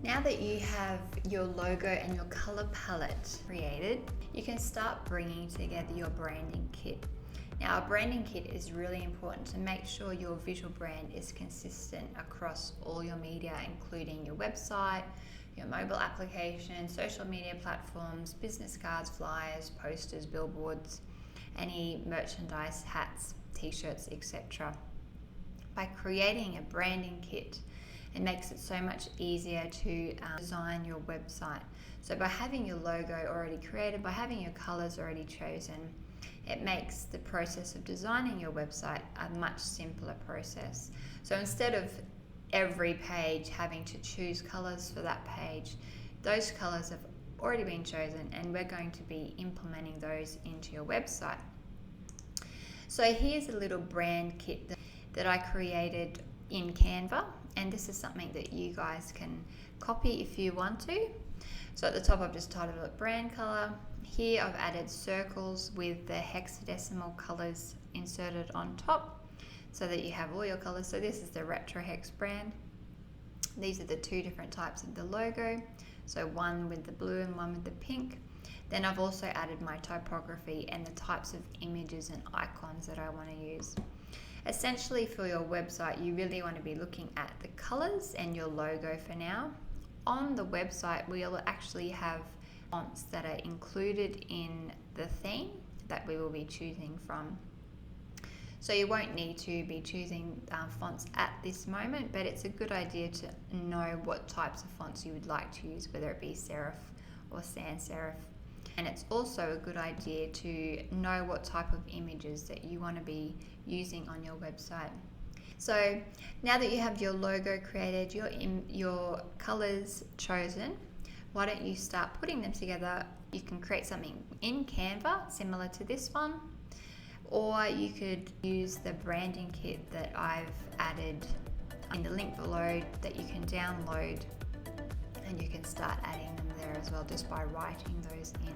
Now that you have your logo and your color palette created, you can start bringing together your branding kit. Now, a branding kit is really important to make sure your visual brand is consistent across all your media, including your website, your mobile application, social media platforms, business cards, flyers, posters, billboards, any merchandise, hats, t-shirts, etc. By creating a branding kit, it makes it so much easier to design your website. So by having your logo already created, by having your colors already chosen, it makes the process of designing your website a much simpler process. So instead of every page having to choose colors for that page, those colors have already been chosen and we're going to be implementing those into your website. So here's a little brand kit that I created in Canva, and this is something that you guys can copy if you want to. So at the top I've just titled it brand color. Here I've added circles with the hexadecimal colors inserted on top so that you have all your colors. So this is the retro hex brand. These are the two different types of the logo. So one with the blue and one with the pink. Then I've also added my typography and the types of images and icons that I want to use. Essentially for your website, you really want to be looking at the colors and your logo for now. On the website, we'll actually have fonts that are included in the theme that we will be choosing from. So you won't need to be choosing fonts at this moment, but it's a good idea to know what types of fonts you would like to use, whether it be serif or sans serif. And it's also a good idea to know what type of images that you want to be using on your website. So now that you have your logo created, your colors chosen, why don't you start putting them together? You can create something in Canva similar to this one, or you could use the branding kit that I've added in the link below that you can download, and you can start adding them there as well just by writing those in.